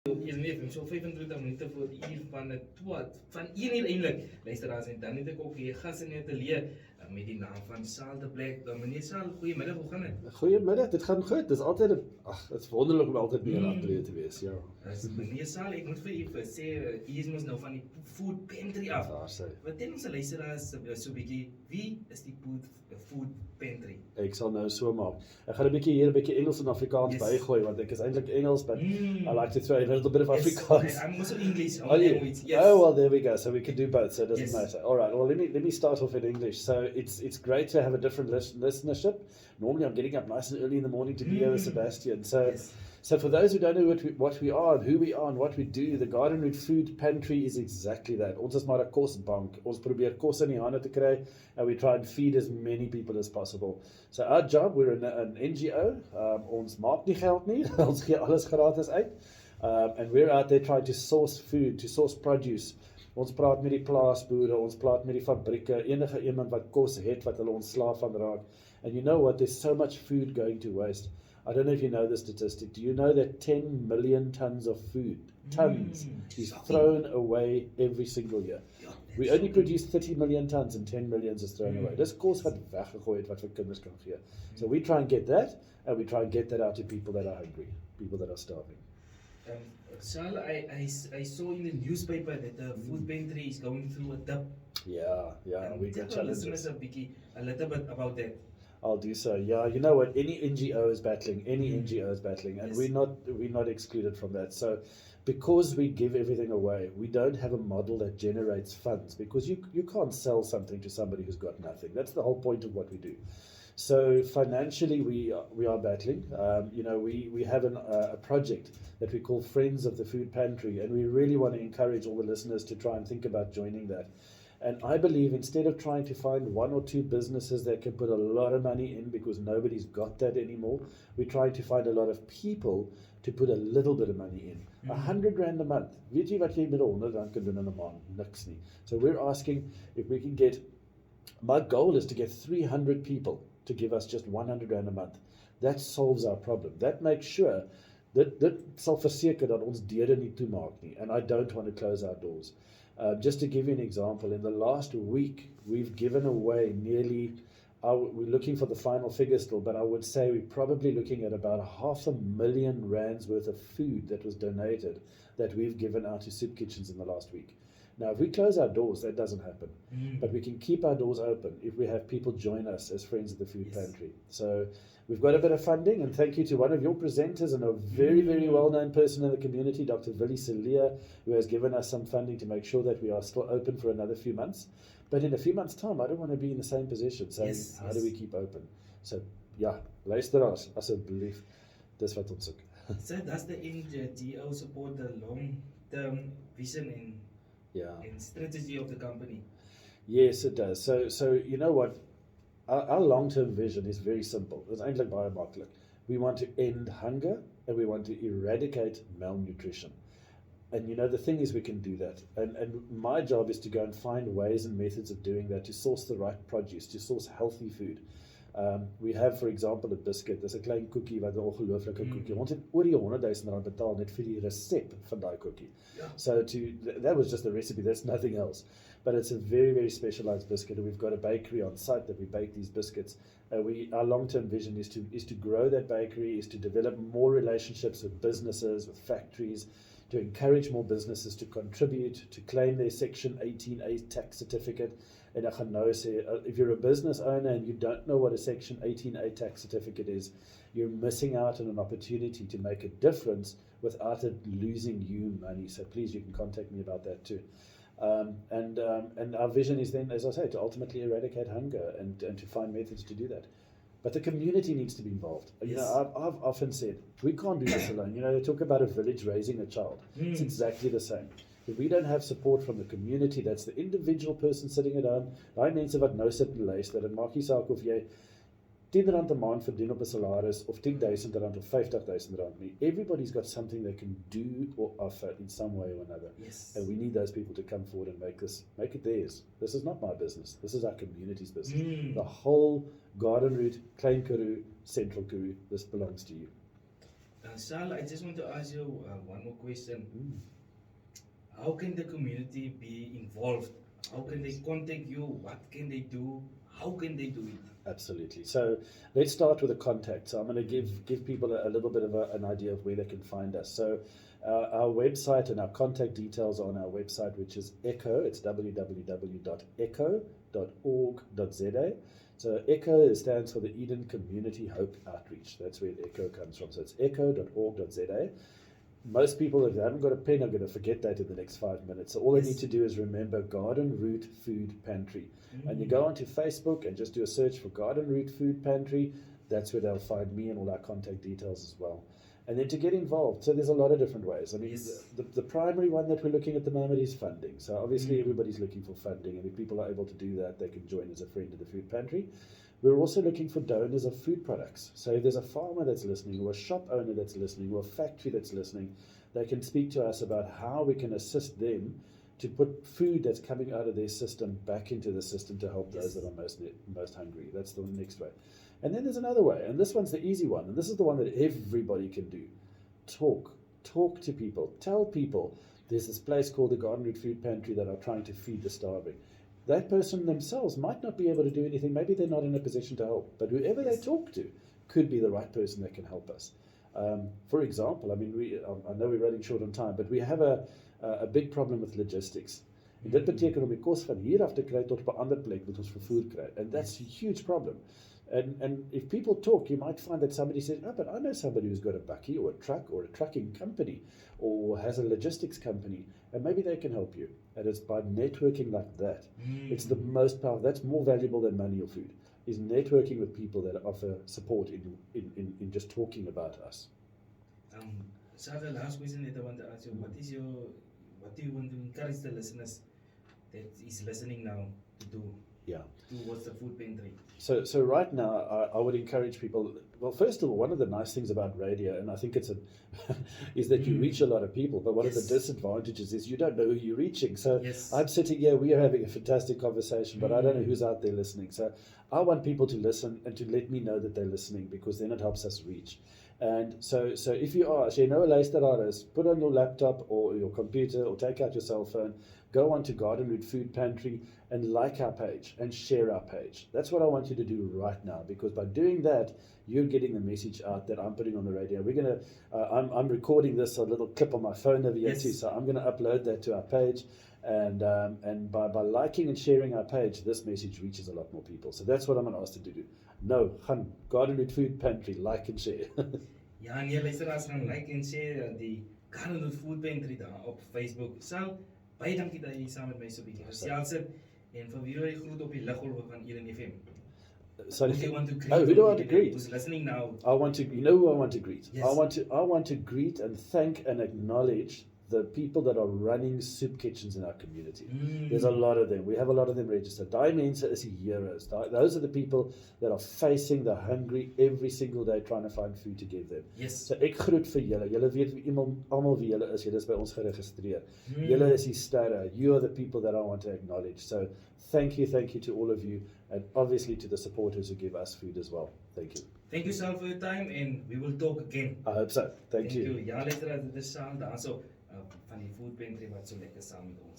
Op EdenFM, so 25 minute voor uur van 1 uur eindelijk. Luisteraars, en dan het ek ook hier gas in die atelier met die naam van Saal de Blik. Meneer Saal, goeiemiddag, hoe gaan het? Goeiemiddag, dit gaan goed. Dit is altyd het is wonderlik om altyd by 'n atelier te wees, ja. Meneer Saal, ek moet vir u sê, u is mos nou van die Food Pantry af. Daar sê. Vertel ons luisteraars so 'n bietjie, wie is die Food Pantry? Ek sal nou so maak. Ek gaan 'n bietjie Engels en Afrikaans bygooi want ek is eintlik Engels, but I like to throw a little bit of Afrikaans. Yes, I'm also English. Yes. Oh well, there we go. So we can do both. So it doesn't matter. All right. Well, let me start off in English. So it's great to have a different listenership. Normally, I'm getting up nice and early in the morning to be here with Sebastian. So for those who don't know what we are and who we are and what we do, the Garden Route Food Pantry is exactly that. Ons is maar 'n kosbank. Ons probeer kos in die hande te kry and we try and feed as many people as possible. So our job, we're an NGO. Ons maak nie geld nie. Ons gee alles gratis uit. And we're out there trying to source food, to source produce. Ons praat met die plaasboere, ons praat met die fabrieke, enige iemand wat kos het wat hulle ontslaaf van raak. And you know what, there's so much food going to waste. I don't know if you know the statistic. Do you know that 10 million tons of food, is thrown away every single year? We only produce 30 million tons and 10 million is thrown away. Dis kos wat weggegooi het wat vir kinders kan gee. So we try and get that, and we try and get that out to people that are hungry, people that are starving. Sal, I saw in the newspaper that the food pantry is going through a dip. Yeah, we got challenges. Tell us a little bit about that. I'll do so. Yeah, you know what? Any NGO is battling, and Yes. we're not excluded from that. So, because we give everything away, we don't have a model that generates funds because you can't sell something to somebody who's got nothing. That's the whole point of what we do. So financially, we are battling. We have a project that we call Friends of the Food Pantry, and we really want to encourage all the listeners to try and think about joining that. And I believe instead of trying to find one or two businesses that can put a lot of money in because nobody's got that anymore, we're trying to find a lot of people to put a little bit of money in. R100 a month. Weet jy wat jy met R100 kan doen in 'n maand? Niks nie. So we're asking if we can get, my goal is to get 300 people to give us just R100 a month. That solves our problem. That makes sure dit sal verseker dat ons deure nie toemaak nie. And I don't want to close our doors. Just to give you an example, in the last week, we've given away we're looking for the final figure still, but I would say we're probably looking at about R500,000 worth of food that was donated that we've given out to soup kitchens in the last week. Now, if we close our doors, that doesn't happen. But we can keep our doors open if we have people join us as Friends of the Food Pantry. So we've got a bit of funding, and thank you to one of your presenters and a very, very well-known person in the community, Dr. Willie Celia, who has given us some funding to make sure that we are still open for another few months. But in a few months' time, I don't want to be in the same position saying, how do we keep open? So, luisteraars, asseblief, dis wat ons soek. So does the NGO support the long-term vision and strategy of the company? Yes, it does. So you know what? Our long-term vision is very simple. It's eintlik baie maklik. We want to end hunger and we want to eradicate malnutrition. And you know, the thing is we can do that. And my job is to go and find ways and methods of doing that, to source the right produce, to source healthy food. We have, for example, a biscuit. There's a klein cookie wat 'n ongelooflike cookie. Ons het oor die R100,000 betaal net vir die resep van daai cookie. So that was just the recipe. That's nothing else. But it's a very, very specialized biscuit, and we've got a bakery on site that we bake these biscuits. Our long-term vision is to grow that bakery, is to develop more relationships with businesses, with factories, to encourage more businesses to contribute, to claim their Section 18A tax certificate. En ek gaan nou sê, if you're a business owner and you don't know what a Section 18A tax certificate is, you're missing out on an opportunity to make a difference without it losing you money. So please, you can contact me about that too. And our vision is then, as I say, to ultimately eradicate hunger and to find methods to do that. But the community needs to be involved. You know, I've often said, we can't do this alone. You know, they talk about a village raising a child. It's exactly the same. If we don't have support from the community, that's the individual person sitting at home, daai mense wat nou sit en luister, en maak nie saak of jy R10 'n maand verdien op 'n salaris of R10,000 of R50,000 nie. Everybody's got something they can do or offer in some way or another. And we need those people to come forward and make it theirs. This is not my business. This is our community's business. The whole Garden Route, Klein Karoo, Central Karoo, this belongs to you. Sal, I just want to ask you one more question. Mm. How can the community be involved? How can they contact you? What can they do? How can they do it? Absolutely. So let's start with a contact. So I'm going to give people a little bit of an idea of where they can find us. So our website and our contact details are on our website, which is echo. It's www.echo.org.za. So ECHO stands for the Eden Community Hope Outreach. That's where ECHO comes from. So it's echo.org.za. Most people, if they haven't got a pen, are going to forget that in the next 5 minutes. So all they need to do is remember Garden Route Food Pantry. And you go onto Facebook and just do a search for Garden Route Food Pantry. That's where they'll find me and all our contact details as well. And then to get involved, so there's a lot of different ways. I mean, the primary one that we're looking at the moment is funding. So obviously everybody's looking for funding, and if people are able to do that, they can join as a friend of the food pantry. We're also looking for donors of food products. So if there's a farmer that's listening, or a shop owner that's listening, or a factory that's listening, they can speak to us about how we can assist them to put food that's coming out of their system back into the system to help those that are most hungry. That's the next way. And then there's another way, and this one's the easy one, and this is the one that everybody can do. Talk to people. Tell people there's this place called the Garden Route Food Pantry that are trying to feed the starving. That person themselves might not be able to do anything. Maybe they're not in a position to help, but whoever they talk to could be the right person that can help us. For example, I mean, I know we're running short on time, but we have a big problem with logistics. En dit beteken om die kos van hier af te kry tot op 'n ander plek moet ons vervoer kry. And that's a huge problem. And if people talk, you might find that somebody says, oh, but I know somebody who's got a bakkie or a truck or a trucking company or has a logistics company, and maybe they can help you. And it's by networking like that. It's the most powerful. That's more valuable than money or food, is networking with people that offer support in just talking about us. So the last question that I want to ask you, what do you want to encourage the listeners that is listening now to do? Yeah. Towards the food pantry. So right now, I would encourage people. Well, first of all, one of the nice things about radio, and I think it's is that you reach a lot of people. But one of the disadvantages is you don't know who you're reaching. So I'm sitting here, we are having a fantastic conversation, but I don't know who's out there listening. So I want people to listen and to let me know that they're listening, because then it helps us reach. And so if you are, as jy nou 'n luisteraar is, put on your laptop or your computer or take out your cell phone, go on to Garden Route Food Pantry and like our page and share our page. That's what I want you to do right now, because by doing that, you're getting the message out that I'm putting on the radio. We're gonna, I'm recording this, a little clip on my phone over here too, so I'm going to upload that to our page. And by liking and sharing our page, this message reaches a lot more people. So that's what I'm going to ask you to do. No, gaan Garden Route Food Pantry, like and share. Ja, en jy luisteraars gaan like en share die Garden Route Food Pantry daar op Facebook. Sal, baie dankie dat jy saam met my so 'n bietjie gesels het. En vir wie jy groet op die liggolwe van EdenFM. So who do you want to greet? who do I want to greet? Who's listening now? I want to, you know who I want to greet? Yes. I want to greet and thank and acknowledge the people that are running soup kitchens in our community. There's a lot of them. We have a lot of them registered. Daai mense is die heroes. Those are the people that are facing the hungry every single day, trying to find food to give them. Yes. So ek groet vir julle. Julle weet almal wie julle is. Julle is by ons geregistreer. Julle is die sterre. You are the people that I want to acknowledge. So thank you to all of you, and obviously to the supporters who give us food as well. Thank you. Thank you, Sal, for your time, and we will talk again. I hope so. Thank you. Ja, luisteraars, dit is Sal daarso van die food pantry wat so lekker saam met ons